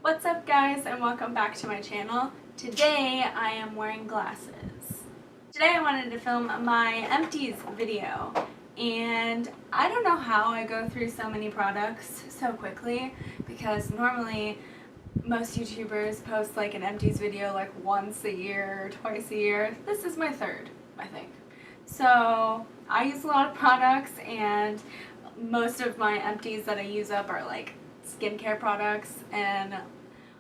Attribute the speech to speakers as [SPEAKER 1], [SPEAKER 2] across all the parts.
[SPEAKER 1] What's up guys, and welcome back to my channel. Today I am wearing glasses. Today I wanted to film my Empties video, and I don't know how I go through so many products so quickly, because normally most YouTubers post like an Empties video like once a year or twice a year. This is my third, I think. So I use a lot of products, and most of my Empties that I use up are like skincare products, and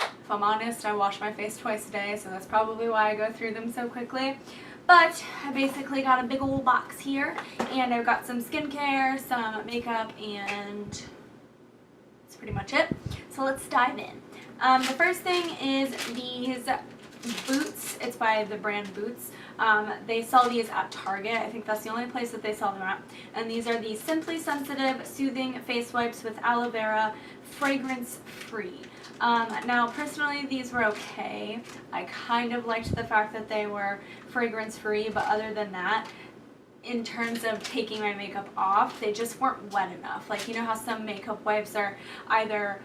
[SPEAKER 1] if I'm honest, I wash my face twice a day, so that's probably why I go through them so quickly. But I basically got a big old box here, and I've got some skincare, some makeup, and that's pretty much it. So let's dive in. The first thing is these boots. It's by the brand Boots. They sell these at Target. I think that's the only place that they sell them at. And these are the Simply Sensitive Soothing Face Wipes with Aloe Vera, fragrance free. Now personally these were okay. I kind of liked the fact that they were fragrance free, but other than that, in terms of taking my makeup off, they just weren't wet enough. Like, you know how some makeup wipes are either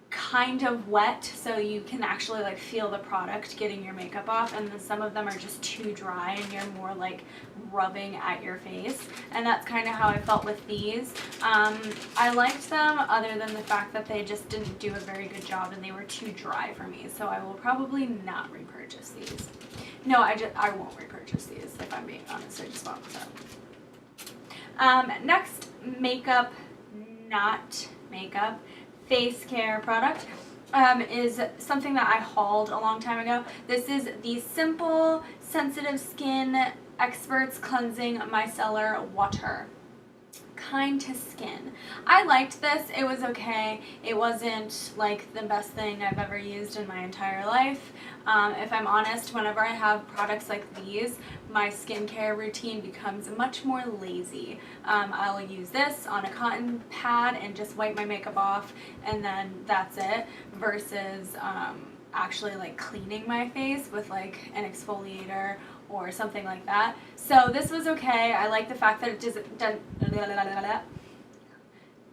[SPEAKER 1] kind of wet so you can actually like feel the product getting your makeup off, and then some of them are just too dry and you're more like rubbing at your face, and that's kind of how I felt with these. I liked them other than the fact that they just didn't do a very good job and they were too dry for me, so I will probably not repurchase these. No, I won't repurchase these, if I'm being honest. I just bought them. Next, makeup, not makeup, face care product is something that I hauled a long time ago. This is the Simple Sensitive Skin Experts Cleansing Micellar Water. Kind to skin. I liked this. It was okay. It wasn't like the best thing I've ever used in my entire life. If I'm honest, whenever I have products like these, my skincare routine becomes much more lazy. I'll use this on a cotton pad and just wipe my makeup off, and then that's it, versus actually like cleaning my face with like an exfoliator or something like that. So this was okay. I like the fact that it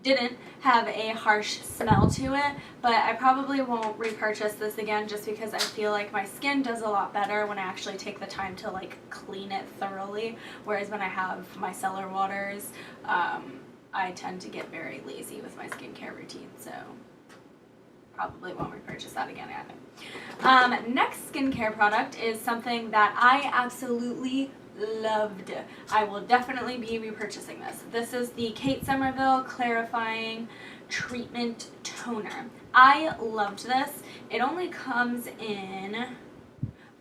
[SPEAKER 1] didn't have a harsh smell to it, but I probably won't repurchase this again just because I feel like my skin does a lot better when I actually take the time to like clean it thoroughly, whereas when I have micellar waters, I tend to get very lazy with my skincare routine, so probably won't repurchase that again either. Next skincare product is something that I absolutely loved. I will definitely be repurchasing this. This is the Kate Somerville Clarifying Treatment Toner. I loved this. It only comes in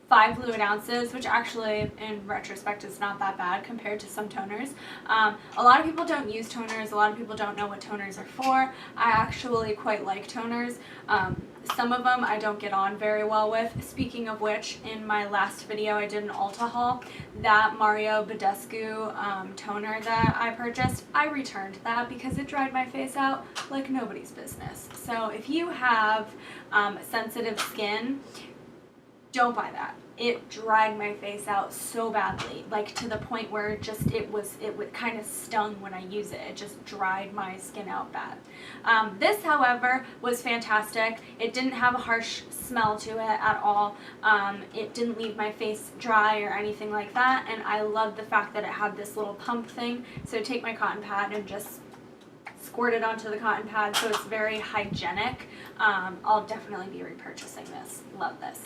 [SPEAKER 1] 5 fluid ounces, which actually in retrospect is not that bad compared to some toners. A lot of people don't use toners. A lot of people don't know what toners are for. I actually quite like toners. Some of them I don't get on very well with. Speaking of which, in my last video I did an Ulta haul. That Mario Badescu toner that I purchased, I returned that because it dried my face out like nobody's business. So if you have sensitive skin, don't buy that. It dried my face out so badly, like to the point where it would kind of stung when I use it. It just dried my skin out bad. This, however, was fantastic. It didn't have a harsh smell to it at all. It didn't leave my face dry or anything like that, and I loved the fact that it had this little pump thing. So take my cotton pad and just squirt it onto the cotton pad, so it's very hygienic. I'll definitely be repurchasing this. Love this.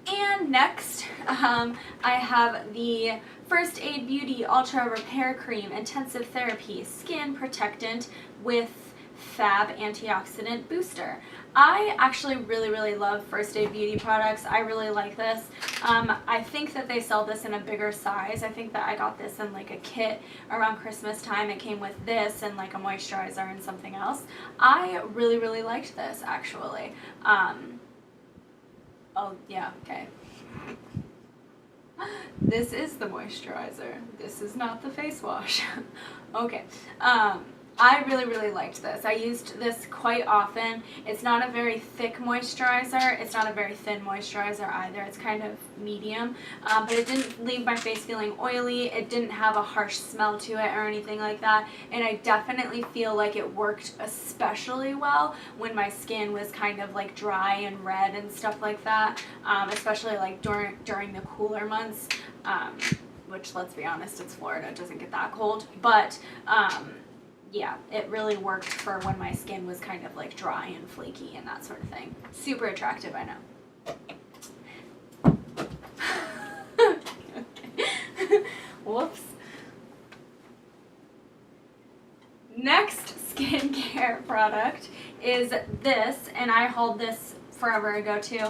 [SPEAKER 1] And next, I have the First Aid Beauty Ultra Repair Cream Intensive Therapy Skin Protectant with Fab Antioxidant Booster. I actually really love First Aid Beauty products. I really like this. I think that they sell this in a bigger size. I think that I got this in like a kit around Christmas time. It came with this and like a moisturizer and something else. I really liked this actually. Oh, yeah, okay. This is the moisturizer. This is not the face wash. Okay. I really liked this. I used this quite often. It's not a very thick moisturizer. It's not a very thin moisturizer either. It's kind of medium, but it didn't leave my face feeling oily. It didn't have a harsh smell to it or anything like that, and I definitely feel like it worked especially well when my skin was kind of like dry and red and stuff like that, especially like during the cooler months, which, let's be honest, it's Florida. It doesn't get that cold, but yeah, it really worked for when my skin was kind of like dry and flaky and that sort of thing. Super attractive, I know. Whoops. Next skincare product is this, and I hauled this forever ago too.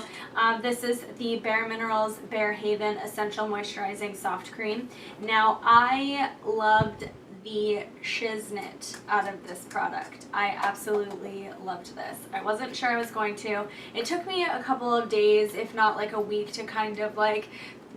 [SPEAKER 1] This is the Bare Minerals Bare Haven Essential Moisturizing Soft Cream. Now, I loved the shiznit out of this product. I absolutely loved this. I wasn't sure I was going to. It took me a couple of days, if not like a week, to kind of like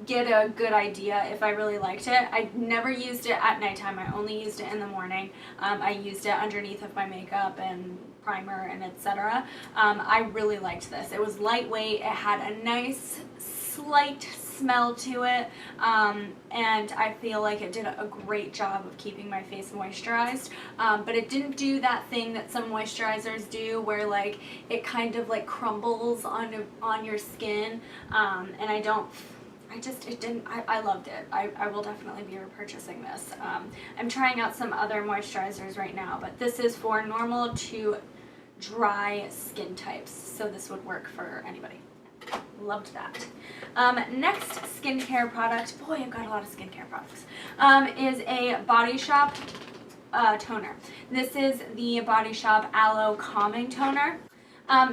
[SPEAKER 1] get a good idea if I really liked it. I never used it at nighttime. I only used it in the morning. I used it underneath of my makeup and primer and etc. I really liked this. It was lightweight. It had a nice slight smell to it, and I feel like it did a great job of keeping my face moisturized, but it didn't do that thing that some moisturizers do where like it kind of like crumbles on your skin, and I loved it. I will definitely be repurchasing this. I'm trying out some other moisturizers right now, but this is for normal to dry skin types, so this would work for anybody. Loved that. Next skincare product, boy, I've got a lot of skincare products, is a Body Shop toner. This is the Body Shop Aloe Calming Toner.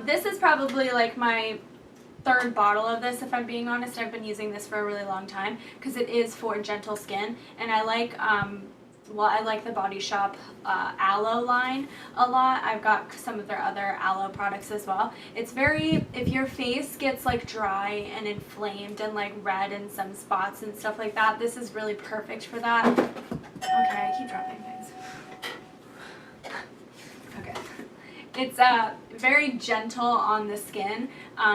[SPEAKER 1] This is probably like my third bottle of this, if I'm being honest. I've been using this for a really long time because it is for gentle skin, and I like I like the Body Shop aloe line a lot. I've got some of their other aloe products as well. It's very, if your face gets like dry and inflamed and like red in some spots and stuff like that, this is really perfect for that. Okay, I keep dropping things. Okay. It's very gentle on the skin,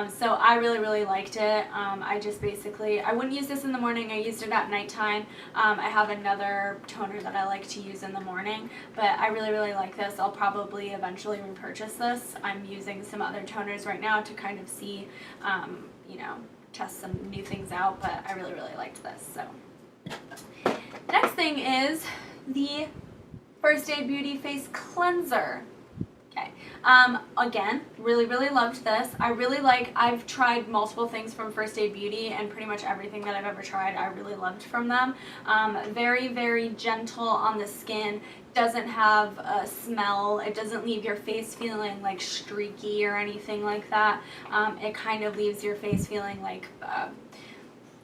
[SPEAKER 1] so I really liked it. I wouldn't use this in the morning. I used it at nighttime. I have another toner that I like to use in the morning, but I really like this. I'll probably eventually repurchase this. I'm using some other toners right now to kind of see, you know, test some new things out, but I really liked this. So next thing is the First Aid Beauty Face Cleanser. Okay. Again, really loved this. I've tried multiple things from First Aid Beauty, and pretty much everything that I've ever tried I really loved from them. Very gentle on the skin, doesn't have a smell, it doesn't leave your face feeling like streaky or anything like that. It kind of leaves your face feeling like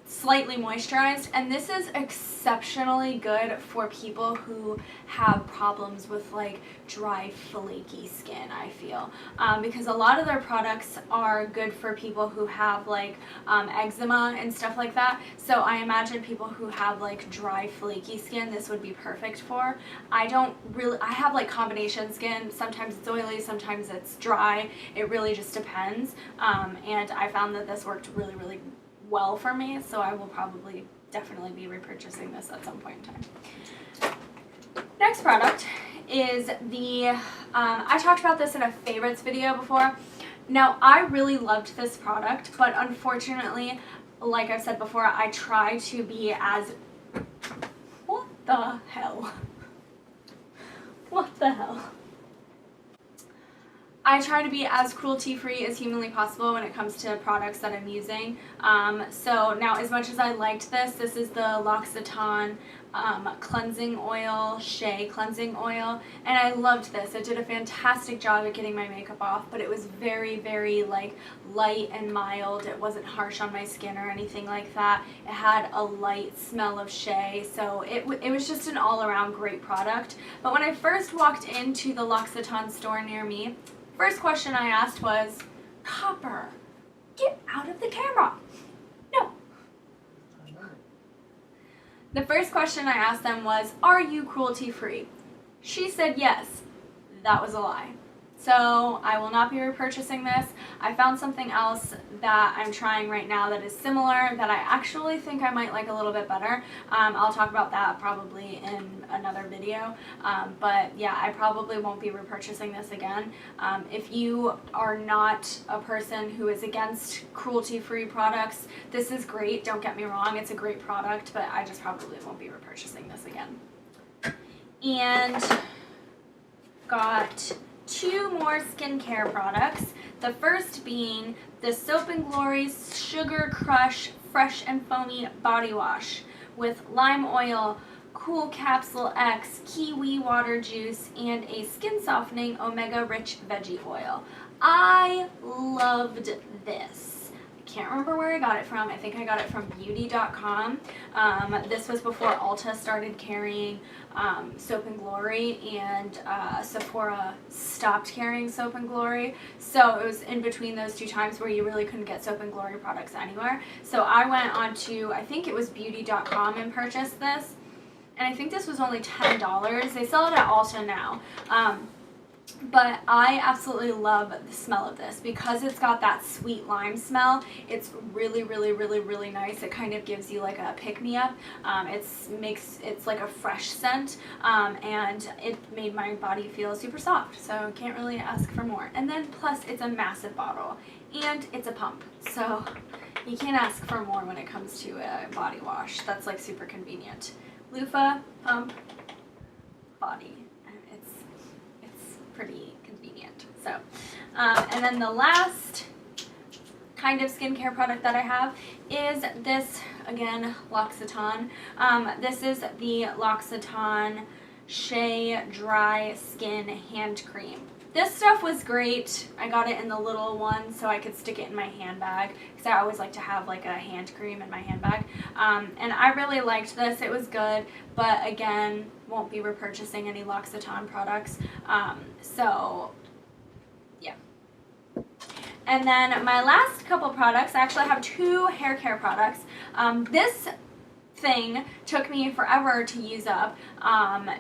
[SPEAKER 1] slightly moisturized, and this is exceptionally good for people who have problems with like dry, flaky skin, I feel, because a lot of their products are good for people who have like eczema and stuff like that. So I imagine people who have like dry, flaky skin, this would be perfect for. I have like combination skin. Sometimes it's oily, sometimes it's dry. It really just depends, and I found that this worked really well for me, so I will probably definitely be repurchasing this at some point in time. Next product is the, I talked about this in a favorites video before. Now, I really loved this product, but unfortunately, like I've said before, I try to be as, what the hell? What the hell? I try to be as cruelty-free as humanly possible when it comes to products that I'm using. So now, as much as I liked this, this is the L'Occitane cleansing oil, Shea cleansing oil, and I loved this. It did a fantastic job at getting my makeup off, but it was very like light and mild. It wasn't harsh on my skin or anything like that. It had a light smell of Shea, so it was just an all-around great product. But when I first walked into the L'Occitane store near me, first question I asked was, "Copper, get out of the camera." No. The first question I asked them was, "Are you cruelty-free?" She said yes. that was a lie. So I will not be repurchasing this. I found something else that I'm trying right now that is similar that I actually think I might like a little bit better. I'll talk about that probably in another video. But yeah, I probably won't be repurchasing this again. If you are not a person who is against cruelty-free products, this is great. Don't get me wrong, it's a great product, but I just probably won't be repurchasing this again. And got 2 more skincare products. The first being the Soap & Glory Sugar Crush Fresh and Foamy Body Wash with lime oil, Cool Capsule X, kiwi water juice, and a skin softening omega-rich veggie oil. I loved this. Can't remember where I got it from. I think I got it from beauty.com. This was before Ulta started carrying Soap & Glory, and Sephora stopped carrying Soap & Glory. So it was in between those 2 times where you really couldn't get Soap & Glory products anywhere. So I went on to, I think it was beauty.com, and purchased this. And I think this was only $10. They sell it at Ulta now. But I absolutely love the smell of this because it's got that sweet lime smell. It's really, really, really, really nice. It kind of gives you like a pick-me-up. It's like a fresh scent, and it made my body feel super soft. So can't really ask for more. And then plus it's a massive bottle and it's a pump. So you can't ask for more when it comes to a body wash. That's like super convenient. Loofah, pump, body. Pretty convenient. So, and then the last kind of skincare product that I have is this, again, L'Occitane. This is the L'Occitane Shea Dry Skin Hand Cream. This stuff was great. I got it in the little one so I could stick it in my handbag because I always like to have like a hand cream in my handbag. And I really liked this. It was good, but again, won't be repurchasing any L'Occitane products. So yeah. And then my last couple products, I actually have 2 hair care products. This thing took me forever to use up.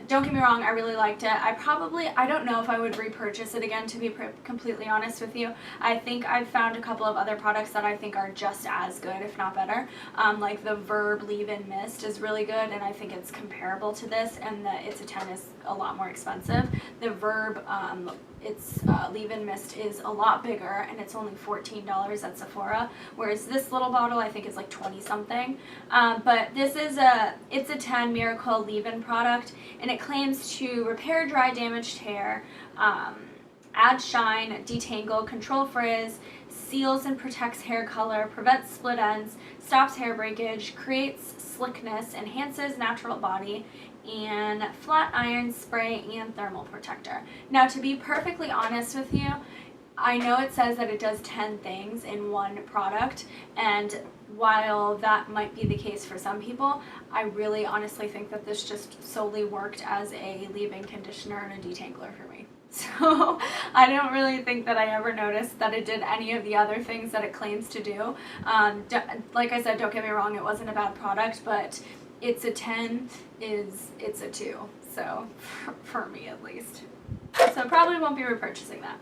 [SPEAKER 1] Don't get me wrong, I really liked it. I don't know if I would repurchase it again, to be completely honest with you. I think I've found a couple of other products that I think are just as good, if not better. Like the Verb Leave-In Mist is really good, and I think it's comparable to this, and the It's a 10 is a lot more expensive. The Verb Leave-In Mist is a lot bigger, and it's only $14 at Sephora, whereas this little bottle I think is like 20 something. But this is It's a 10 Miracle Leave-In product, and it claims to repair dry, damaged hair, add shine, detangle, control frizz, seals and protects hair color, prevents split ends, stops hair breakage, creates slickness, enhances natural body, and flat iron spray and thermal protector. Now, to be perfectly honest with you, I know it says that it does 10 things in one product, and while that might be the case for some people, I really honestly think that this just solely worked as a leave-in conditioner and a detangler for me. So I don't really think that I ever noticed that it did any of the other things that it claims to do. Like I said, don't get me wrong, it wasn't a bad product, but It's a 10 it's a 2, so for me at least. So probably won't be repurchasing that.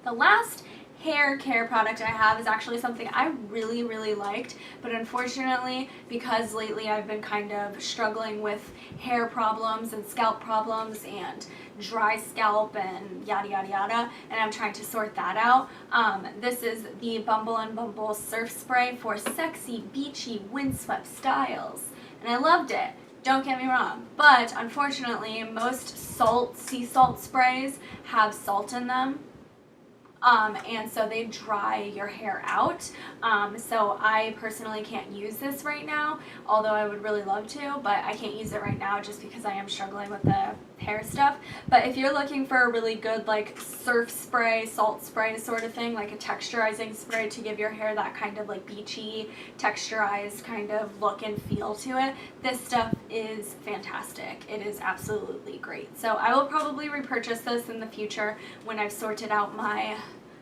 [SPEAKER 1] The last hair care product I have is actually something I really, really liked, but unfortunately, because lately I've been kind of struggling with hair problems and scalp problems and dry scalp and yada yada yada, and I'm trying to sort that out. This is the Bumble and Bumble Surf Spray for sexy, beachy, windswept styles, and I loved it. Don't get me wrong, but unfortunately most sea salt sprays have salt in them. And so they dry your hair out. So I personally can't use this right now, although I would really love to, but I can't use it right now just because I am struggling with the hair stuff. But if you're looking for a really good like surf spray, salt spray sort of thing, like a texturizing spray to give your hair that kind of like beachy, texturized kind of look and feel to it, this stuff is fantastic. It is absolutely great. So I will probably repurchase this in the future when I've sorted out my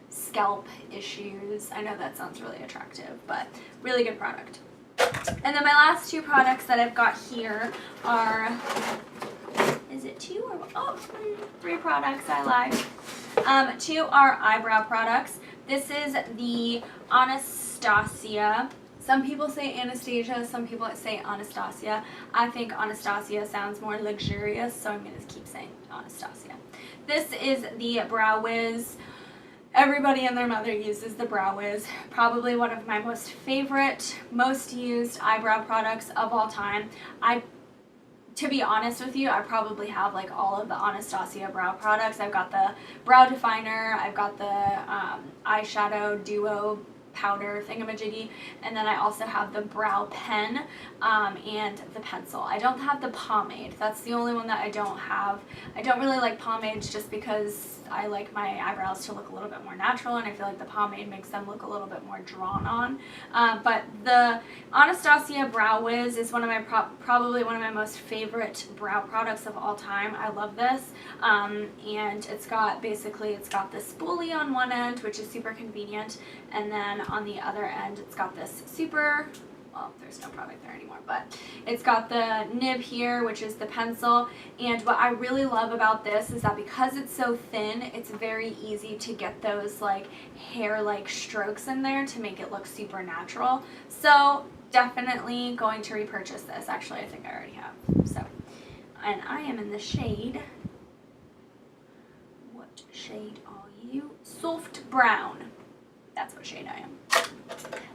[SPEAKER 1] scalp issues. I know that sounds really attractive, but really good product. And then my last 2 products that I've got here are is it 2 or, oh, 3 products, I lied. 2 are eyebrow products. This is the Anastasia. Some people say Anastasia, some people say Anastasia. I think Anastasia sounds more luxurious, so I'm going to keep saying Anastasia. This is the Brow Wiz. Everybody and their mother uses the Brow Wiz. Probably one of my most favorite, most used eyebrow products of all time. To be honest with you, I probably have like all of the Anastasia brow products. I've got the brow definer, I've got the eyeshadow duo powder thingamajiggy, and then I also have the brow pen and the pencil. I don't have the pomade. That's the only one that I don't have. I don't really like pomades just because I like my eyebrows to look a little bit more natural, and I feel like the pomade makes them look a little bit more drawn on. But the Anastasia Brow Wiz is one of my probably one of my most favorite brow products of all time. I love this, and it's got the spoolie on one end, which is super convenient, and then on the other end it's got this well, there's no product there anymore, but it's got the nib here, which is the pencil. And what I really love about this is that because it's so thin, it's very easy to get those like hair-like strokes in there to make it look super natural. So definitely going to repurchase this. Actually, I think I already have. So, and I am in the shade, what shade are you? Soft brown. That's what shade I am.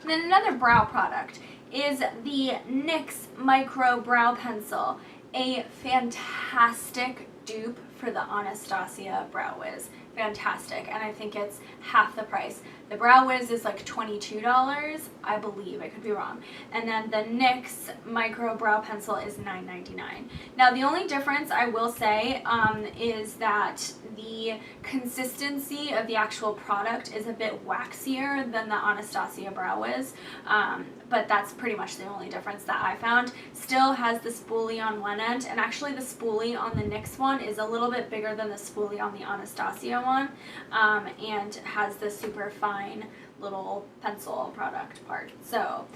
[SPEAKER 1] And then another brow product is the NYX Micro Brow Pencil, a fantastic dupe for the Anastasia Brow Wiz. Fantastic, and I think it's half the price. The Brow Wiz is like $22, I believe, I could be wrong, and then the NYX Micro Brow Pencil is $9.99. Now the only difference I will say is that the consistency of the actual product is a bit waxier than the Anastasia Brow Wiz, but that's pretty much the only difference that I found. Still has the spoolie on one end, and actually the spoolie on the NYX one is a little bit bigger than the spoolie on the Anastasia one, and has the super fine little pencil product part. So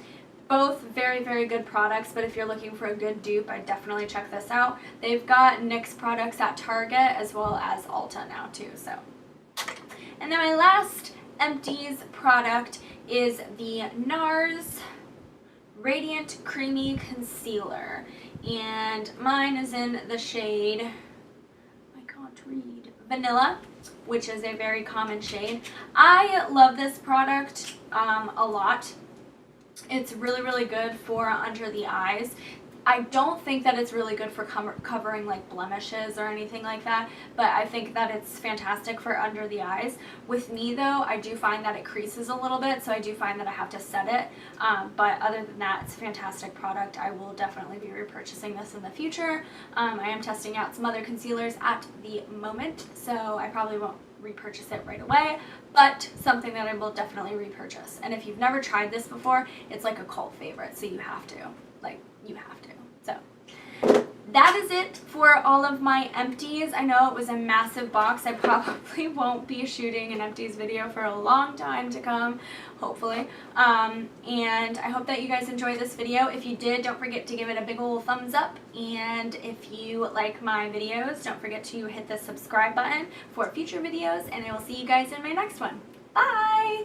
[SPEAKER 1] both very, very good products, but if you're looking for a good dupe, I definitely check this out. They've got NYX products at Target as well as Ulta now too. So, and then my last Empties product is the NARS Radiant Creamy Concealer, and mine is in the shade, I can't read, Vanilla, which is a very common shade. I love this product a lot. It's really, really good for under the eyes. I don't think that it's really good for covering like blemishes or anything like that, but I think that it's fantastic for under the eyes. With me though, I do find that it creases a little bit, so I do find that I have to set it, but other than that, it's a fantastic product. I will definitely be repurchasing this in the future. I am testing out some other concealers at the moment, so I probably won't repurchase it right away, but something that I will definitely repurchase. And if you've never tried this before, it's like a cult favorite, so you have to. So that is it for all of my empties. I know it was a massive box. I probably won't be shooting an empties video for a long time to come, hopefully. And I hope that you guys enjoyed this video. If you did, don't forget to give it a big ol' thumbs up. And if you like my videos, don't forget to hit the subscribe button for future videos. And I will see you guys in my next one. Bye!